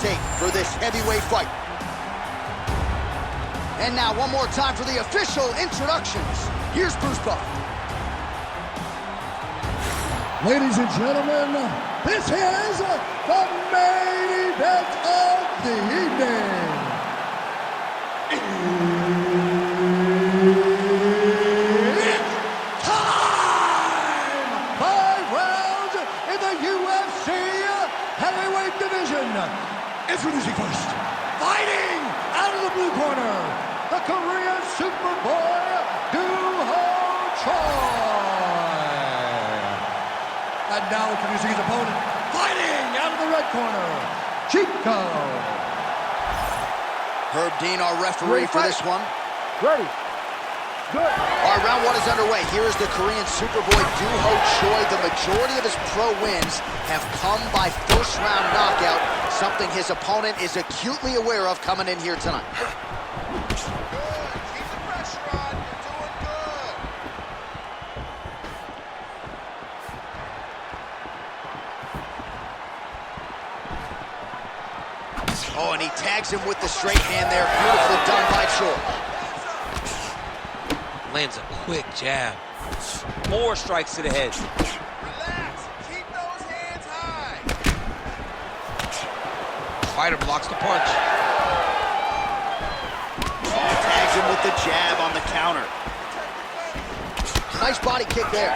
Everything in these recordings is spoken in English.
tape for this heavyweight fight. And now one more time for the official introductions. Here's Bruce Buffer. Ladies and gentlemen, this is the main event of the evening. It's time! 5 rounds in the UFC heavyweight division. Introducing first, fighting out of the blue corner, the Korean Superboy, Choi. And now introducing his opponent, fighting out of the red corner, Chico. Herb Dean, our referee for this one. Ready. Good. All right, round one is underway. Here is the Korean Superboy, Choi. The majority of his pro wins have come by first-round knockout, something his opponent is acutely aware of coming in here tonight. Oh, and he tags him with the straight hand there. Beautifully done by Choi. Lands a quick jab. More strikes to the head. Relax. Keep those hands high. Fighter blocks the punch. Tags him with the jab on the counter. Nice body kick there.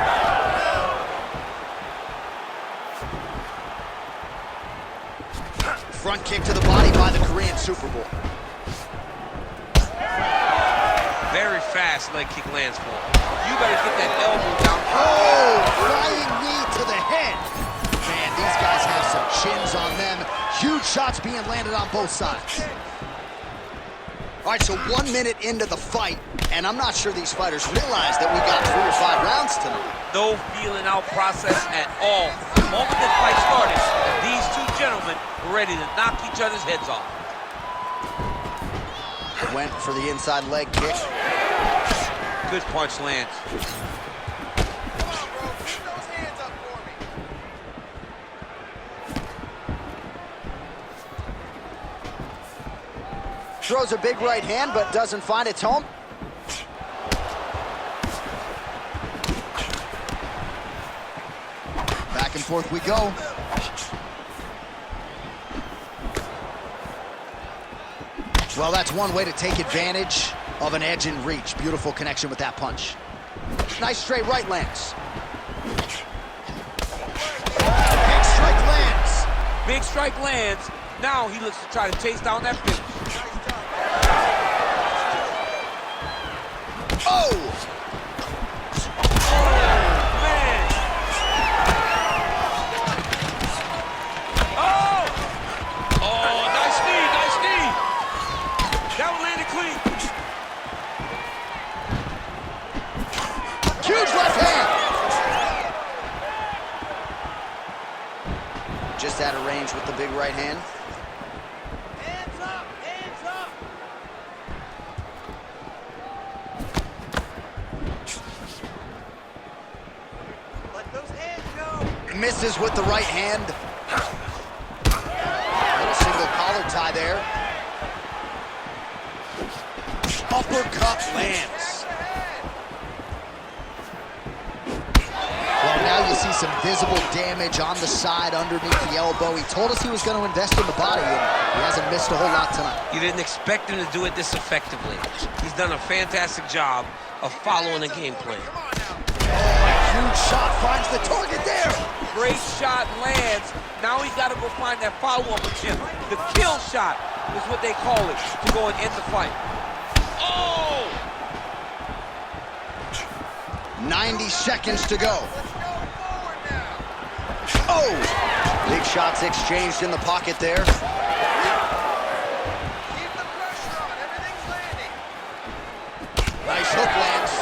Front kick to the body by the Korean Superboy. Very fast leg kick lands for him. You better get that elbow down. Oh, flying knee to the head. Man, these guys have some chins on them. Huge shots being landed on both sides. All right, so 1 minute into the fight, and I'm not sure these fighters realize that we got 3 or 5 rounds tonight. No feeling out process at all. The moment the fight started, these two gentlemen were ready to knock each other's heads off. Went for the inside leg kick. Good punch lands. Keep those hands up for me. Throws a big right hand, but doesn't find its home. Back and forth we go. Well, that's one way to take advantage of an edge and reach. Beautiful connection with that punch. Nice straight right lands. Big strike lands. Big strike lands. Now he looks to try to chase down that finish. Oh! Man! Oh! Oh, nice knee, nice knee! That one landed clean. Huge left hand! Just out of range with the big right hand. Hands up. Hands up. Let those hands go. Misses with the right hand. Little single collar tie there. Uppercut lands. Well, now you see some visible damage on the side underneath the elbow. He told us he was going to invest in the body, and he hasn't missed a whole lot tonight. You didn't expect him to do it this effectively. He's done a fantastic job of following a game plan. Huge shot finds the target there. Great shot lands. Now he's got to go find that follow-up attempt. The kill shot is what they call it to go and end the fight. Oh! 90 seconds to go. Oh! Big shots exchanged in the pocket there. Keep the pressure on. Everything's landing. Nice hook lands.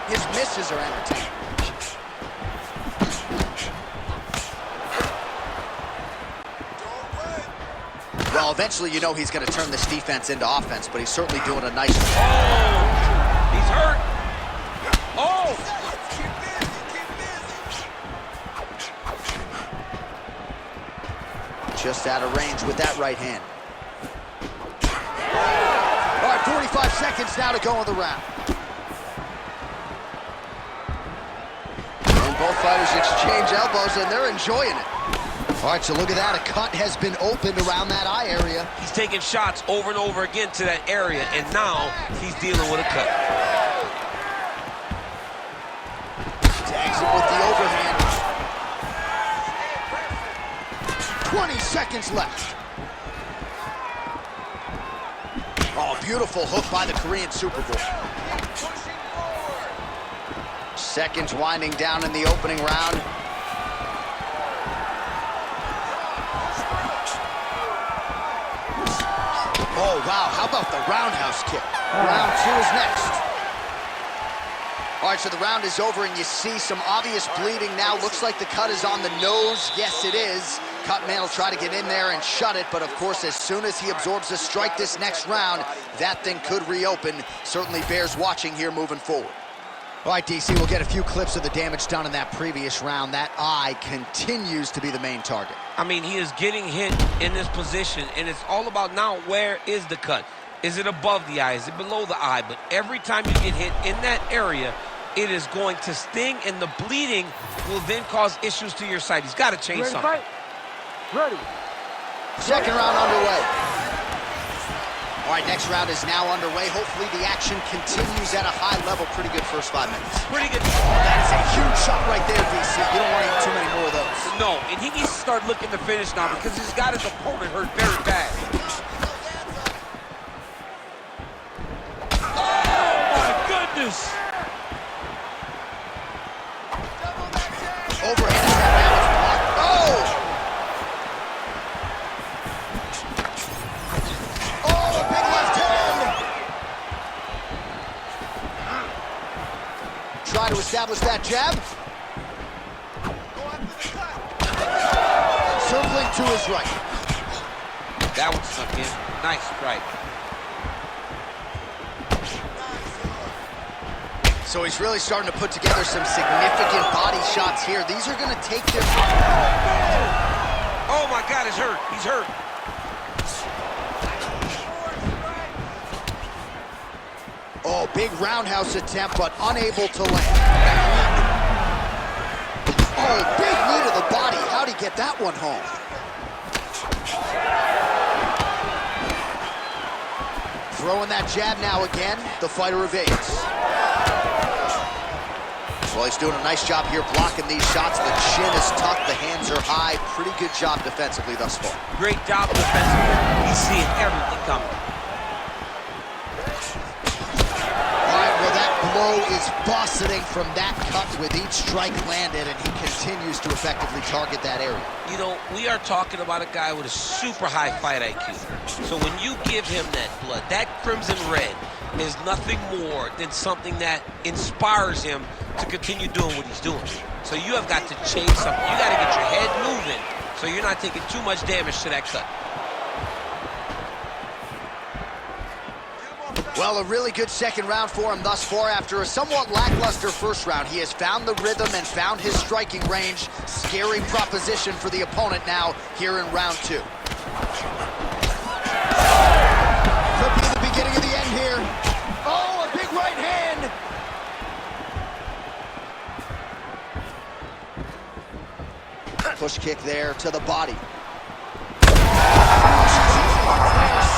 His misses are entertaining. Well, eventually you know he's going to turn this defense into offense, but he's certainly doing a nice job. Oh! He's hurt. Oh! Keep busy. Keep busy. Just out of range with that right hand. All right, 45 seconds now to go in the round. And both fighters exchange elbows, and they're enjoying it. All right, so look at that. A cut has been opened around that eye area. He's taking shots over and over again to that area, and now he's dealing with a cut. Tags him with the overhand. 20 seconds left. Oh, beautiful hook by the Korean Superboy. Seconds winding down in the opening round. Oh, wow, how about the roundhouse kick? Round 2 is next. All right, so the round is over, and you see some obvious bleeding now. Looks like the cut is on the nose. Yes, it is. Cutman will try to get in there and shut it, but of course, as soon as he absorbs a strike this next round, that thing could reopen. Certainly bears watching here moving forward. All right, DC, we'll get a few clips of the damage done in that previous round. That eye continues to be the main target. I mean, he is getting hit in this position, and it's all about now, where is the cut? Is it above the eye? Is it below the eye? But every time you get hit in that area, it is going to sting, and the bleeding will then cause issues to your sight. He's got to change something. Fight? Ready. Second round underway. All right, next round is now underway. Hopefully the action continues at a high level. Pretty good first 5 minutes. Pretty good. That is a huge shot right there, DC. You don't want to eat too many more of those. No, and he needs to start looking to finish now because he's got his opponent hurt very bad. Oh, my goodness. Overhand is that now. It's blocked. Oh! Oh, a big left hand! Try to establish that jab. Circling to his right. That one snuck in. Nice strike. So he's really starting to put together some significant body shots here. These are going to take their... Oh, my God, he's hurt. He's hurt. Oh, big roundhouse attempt, but unable to land. Oh, big knee to the body. How'd he get that one home? Throwing that jab now again. The fighter evades. Well, he's doing a nice job here blocking these shots. The chin is tucked, the hands are high. Pretty good job defensively thus far. Great job defensively. He's seeing everything coming. All right, well, that blow is buffeting from that cut with each strike landed, and he continues to effectively target that area. You know, we are talking about a guy with a super high fight IQ. So when you give him that blood, that crimson red is nothing more than something that inspires him to continue doing what he's doing. So you have got to change something. You got to get your head moving so you're not taking too much damage to that cut. Well, a really good second round for him thus far. After a somewhat lackluster first round, he has found the rhythm and found his striking range. Scary proposition for the opponent now here in round 2. Could be the beginning of the end here. Oh, a big right hand. Push kick there to the body.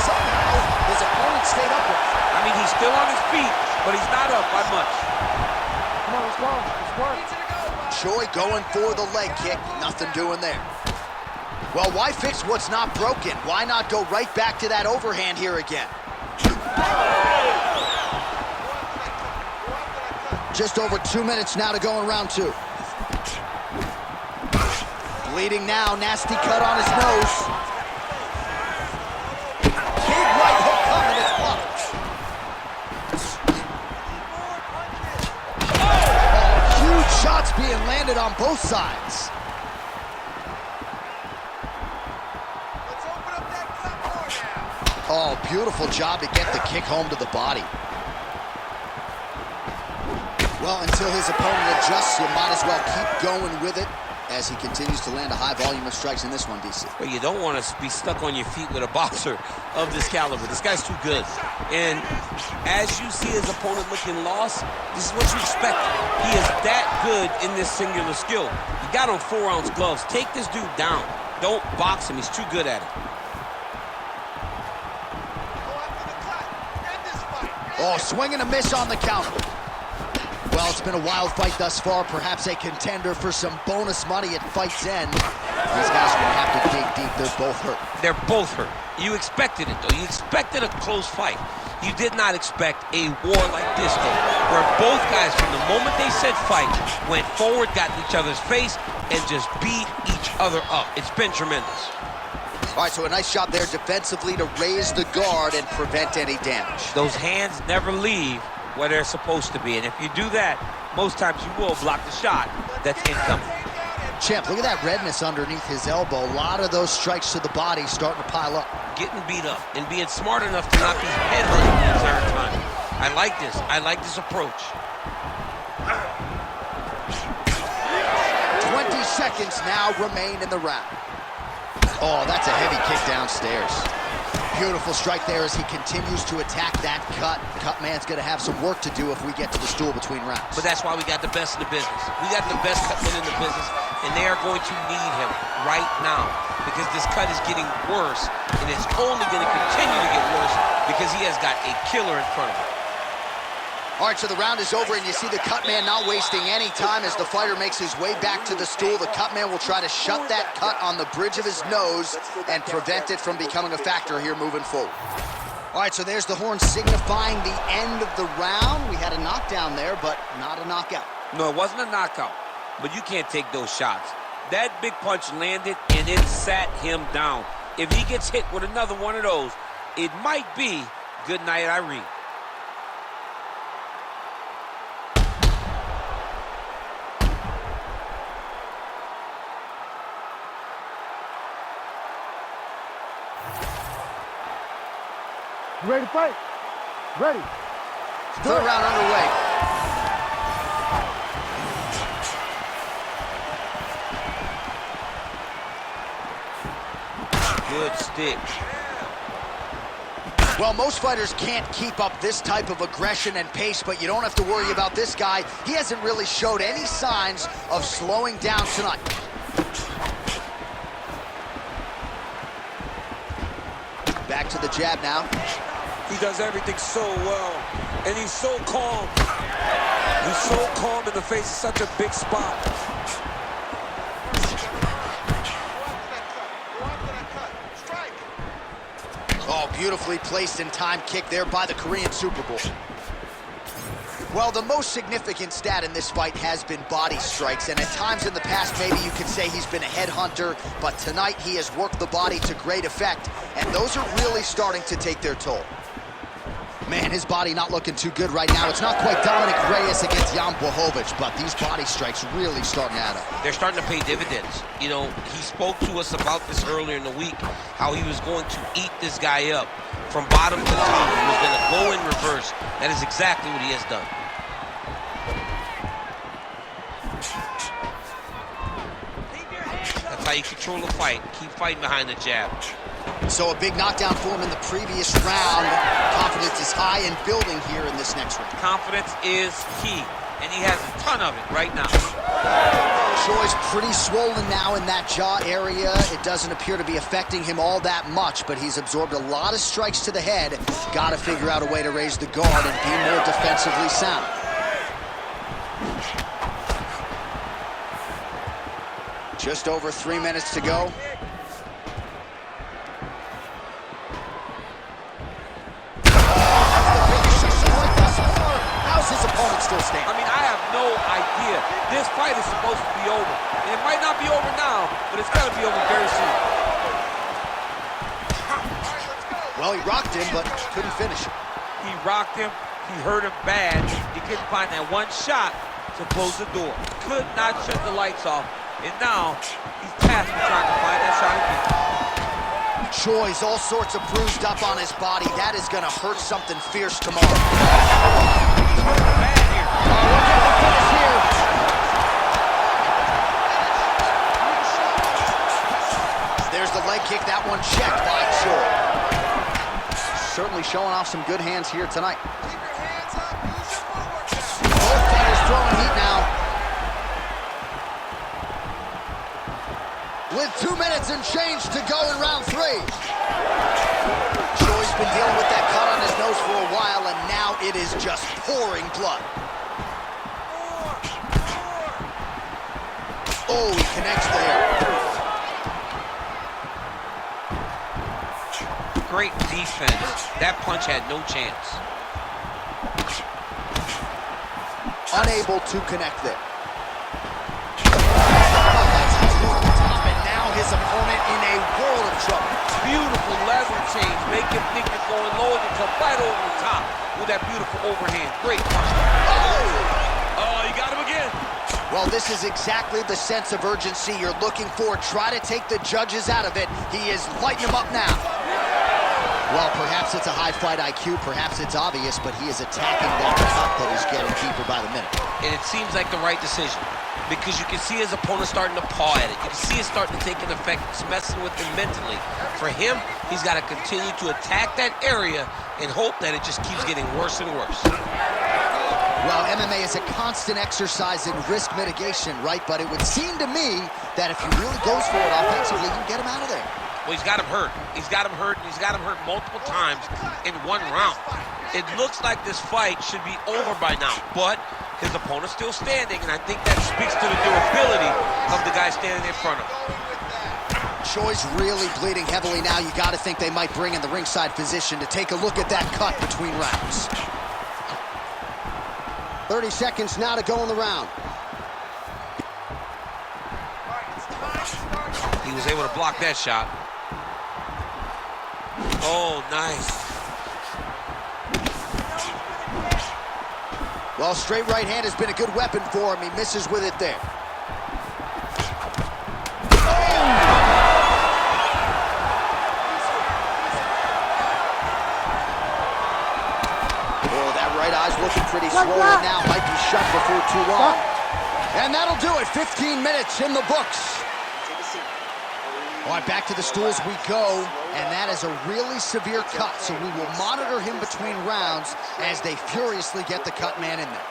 Somehow, his opponent stayed upright. I mean, he's still on his feet, but he's not up by much. Come on, let's go. Let's work. Choi going for the leg kick. Nothing doing there. Well, why fix what's not broken? Why not go right back to that overhand here again? Just over 2 minutes now to go in round 2. Bleeding now, nasty cut on his nose. Big right hook coming, it's blocked. Oh, huge shots being landed on both sides. Let's open up that cut more now. Oh, beautiful job to get the kick home to the body. Well, until his opponent adjusts, you might as well keep going with it as he continues to land a high volume of strikes in this one, DC. Well, you don't want to be stuck on your feet with a boxer of this caliber. This guy's too good. And as you see his opponent looking lost, this is what you expect. He is that good in this singular skill. You got on 4-ounce gloves. Take this dude down. Don't box him. He's too good at it. Oh, swing and a miss on the counter. Well, it's been a wild fight thus far. Perhaps a contender for some bonus money at fight's end. These guys are going to have to dig deep. They're both hurt. They're both hurt. You expected it, though. You expected a close fight. You did not expect a war like this, though, where both guys, from the moment they said fight, went forward, got in each other's face, and just beat each other up. It's been tremendous. All right, so a nice job there defensively to raise the guard and prevent any damage. Those hands never leave where they're supposed to be, and if you do that, most times you will block the shot that's incoming. Champ, look at that redness underneath his elbow. A lot of those strikes to the body starting to pile up. Getting beat up and being smart enough to not be headhunting the entire time. I like this. I like this approach. 20 seconds now remain in the round. Oh, that's a heavy kick downstairs. Beautiful strike there as he continues to attack that cut. Cut man's going to have some work to do if we get to the stool between rounds. But that's why we got the best in the business. We got the best cut man in the business, and they are going to need him right now because this cut is getting worse, and it's only going to continue to get worse because he has got a killer in front of him. All right, so the round is over, and you see the cut man not wasting any time as the fighter makes his way back to the stool. The cut man will try to shut that cut on the bridge of his nose and prevent it from becoming a factor here moving forward. All right, so there's the horn signifying the end of the round. We had a knockdown there, but not a knockout. No, it wasn't a knockout, but you can't take those shots. That big punch landed, and it sat him down. If he gets hit with another one of those, it might be good night, Irene. You ready to fight? Ready. Third round underway. Good stick. Well, most fighters can't keep up this type of aggression and pace, but you don't have to worry about this guy. He hasn't really showed any signs of slowing down tonight. Back to the jab now. He does everything so well, and he's so calm. He's so calm in the face of such a big spot. Oh, beautifully placed in time kick there by the Korean Super Bowl. Well, the most significant stat in this fight has been body strikes, and at times in the past, maybe you could say he's been a headhunter, but tonight he has worked the body to great effect, and those are really starting to take their toll. Man, his body not looking too good right now. It's not quite Dominic Reyes against Jan Blachowicz, but these body strikes really starting to add up. They're starting to pay dividends. You know, he spoke to us about this earlier in the week, how he was going to eat this guy up from bottom to top. He was going to go in reverse. That is exactly what he has done. That's how you control the fight. Keep fighting behind the jab. So a big knockdown for him in the previous round. Confidence is high and building here in this next round. Confidence is key, and he has a ton of it right now. Choi's pretty swollen now in that jaw area. It doesn't appear to be affecting him all that much, but he's absorbed a lot of strikes to the head. Got to figure out a way to raise the guard and be more defensively sound. Just over 3 minutes to go. How's his opponent still standing? I mean, I have no idea. This fight is supposed to be over. And it might not be over now, but it's got to be over very soon. Well, he rocked him, but couldn't finish him. He rocked him. He hurt him bad. He couldn't find that one shot to close the door. Could not shut the lights off. And now, he's tasked with trying to find that shot again. Choi's all sorts of bruised up on his body. That is going to hurt something fierce tomorrow. He's hurting bad here. We'll get the finish here. leg kick, that one checked by Choi. Certainly showing off some good hands here tonight. Keep your hands up. Use your footwork now. Both fighters throwing heat now. With 2 minutes and change to go in round 3. Choi's been dealing with that cut on his nose for a while, and now it is just pouring blood. Oh, he connects there. Great defense. That punch had no chance. Unable to connect there. That's over the top, and now his opponent in a world of trouble. Beautiful lever change. Make him think you're going low and you come right over the top with that beautiful overhand. Great punch. Oh, you got him again. Well, this is exactly the sense of urgency you're looking for. Try to take the judges out of it. He is lighting them up now. Well, perhaps it's a high fight IQ, perhaps it's obvious, but he is attacking that cut that is getting deeper by the minute. And it seems like the right decision because you can see his opponent starting to paw at it. You can see it starting to take an effect. It's messing with him mentally. For him, he's got to continue to attack that area and hope that it just keeps getting worse and worse. Well, MMA is a constant exercise in risk mitigation, right? But it would seem to me that if he really goes for it offensively, you can get him out of there. Well, he's got him hurt. He's got him hurt, and he's got him hurt multiple times in one round. It looks like this fight should be over by now, but his opponent's still standing, and I think that speaks to the durability of the guy standing in front of him. Choi's really bleeding heavily now. You got to think they might bring in the ringside physician to take a look at that cut between rounds. 30 seconds now to go in the round. He was able to block that shot. Oh, nice. Well, straight right hand has been a good weapon for him. He misses with it there. Oh, that right eye's looking pretty swollen now. Might be shut before too long. And that'll do it. 15 minutes in the books. All right, back to the stools we go, and that is a really severe cut, so we will monitor him between rounds as they furiously get the cut man in there.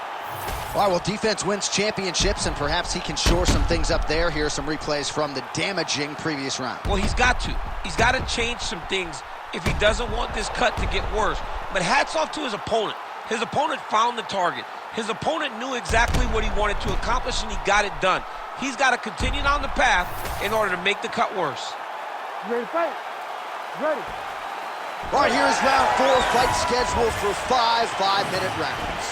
All right, well, defense wins championships, and perhaps he can shore some things up there. Here are some replays from the damaging previous round. Well, he's got to. He's got to change some things if he doesn't want this cut to get worse. But hats off to his opponent. His opponent found the target. His opponent knew exactly what he wanted to accomplish, and he got it done. He's got to continue down the path in order to make the cut worse. Ready to fight? Ready. All right, here's round 4, fight scheduled for 5 5-minute rounds.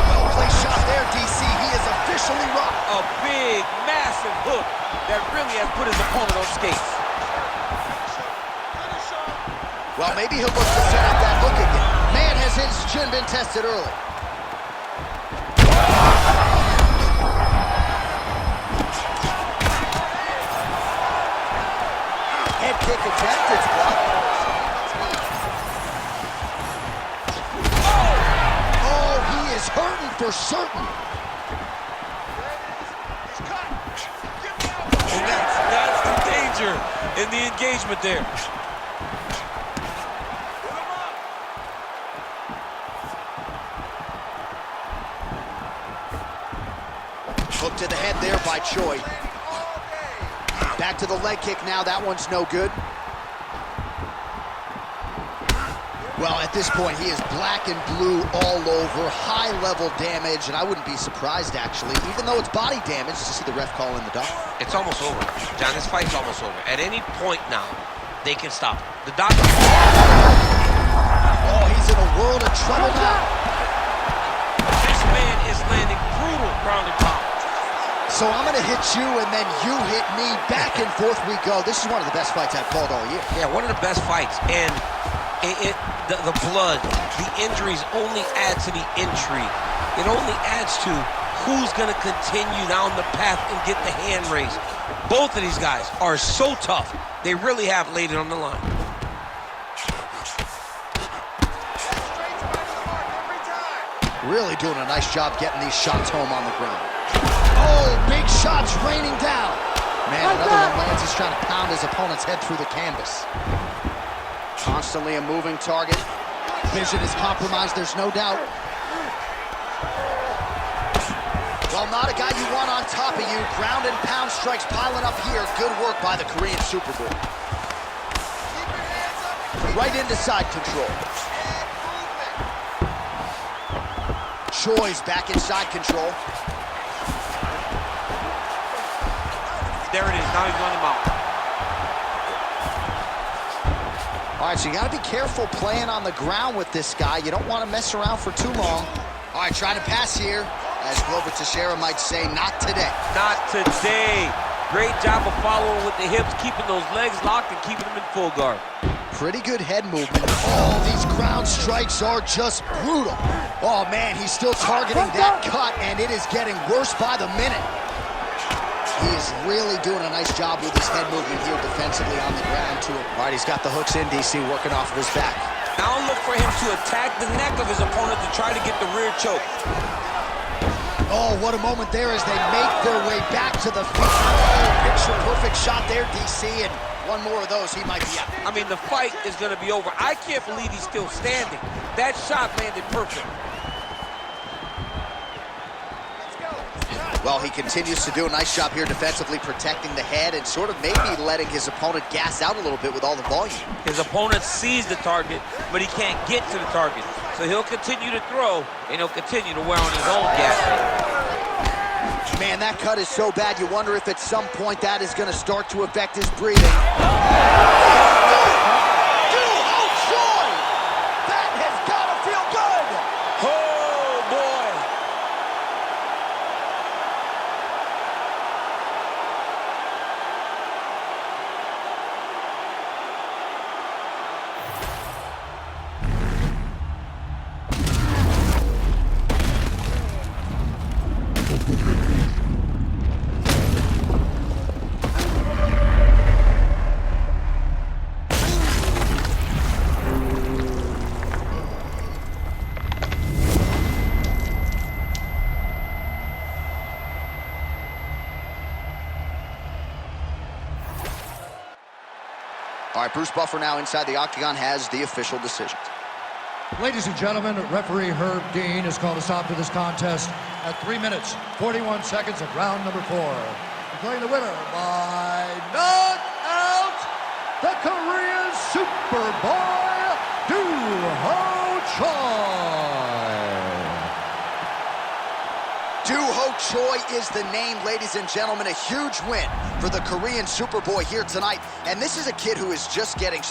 Well-placed shot there, DC. He is officially rocked. A big, massive hook that really has put his opponent on skates. Well, maybe he'll look to set up that hook again. Man, has his chin been tested early. Head kick attempt, it's blocked. Oh, he is hurting for certain. And that's the danger in the engagement there. Hook to the head there by Choi. Back to the leg kick now. That one's no good. Well, at this point, he is black and blue all over. High-level damage, and I wouldn't be surprised, actually, even though it's body damage, to see the ref call in the dock. It's almost over. John, this fight's almost over. At any point now, they can stop it. The doctor... Oh, he's in a world of trouble now. This man is landing brutal ground and pound. So I'm going to hit you, and then you hit me. Back and forth we go. This is one of the best fights I've called all year. Yeah, one of the best fights. And the blood, the injuries only add to the intrigue. It only adds to who's going to continue down the path and get the hand raised. Both of these guys are so tough. They really have laid it on the line. Really doing a nice job getting these shots home on the ground. Oh, big shots raining down. Man, another one lands. He's trying to pound his opponent's head through the canvas. Constantly a moving target. Vision is compromised, there's no doubt. Well, not a guy you want on top of you. Ground and pound strikes piling up here. Good work by the Korean Superboy. Right into side control. Choi's back in side control. There it is, now he's running him out. All right, so you gotta be careful playing on the ground with this guy. You don't want to mess around for too long. All right, trying to pass here. As Glover Teixeira might say, not today. Not today. Great job of following with the hips, keeping those legs locked and keeping them in full guard. Pretty good head movement. Oh, these ground strikes are just brutal. Oh, man, he's still targeting that cut, and it is getting worse by the minute. He is really doing a nice job with his head movement here defensively on the ground, too. All right, he's got the hooks in, DC, working off of his back. Now look for him to attack the neck of his opponent to try to get the rear choke. Oh, what a moment there as they make their way back to the feet. Oh, picture-perfect shot there, DC, and one more of those, he might be out. I mean, the fight is going to be over. I can't believe he's still standing. That shot landed perfect. Well, he continues to do a nice job here defensively, protecting the head and sort of maybe letting his opponent gas out a little bit with all the volume. His opponent sees the target, but he can't get to the target. So he'll continue to throw, and he'll continue to wear on his own gas tank. Man, that cut is so bad, you wonder if at some point that is going to start to affect his breathing. That has got to feel good! Oh, boy. All right, Bruce Buffer now inside the octagon has the official decision. Ladies and gentlemen, referee Herb Dean has called a stop to this contest at 3 minutes, 41 seconds of round number 4. Declaring the winner by knockout, the Korean Superboy, Doo-Ho Choi. Doo-Ho Choi is the name, ladies and gentlemen. A huge win for the Korean Superboy here tonight. And this is a kid who is just getting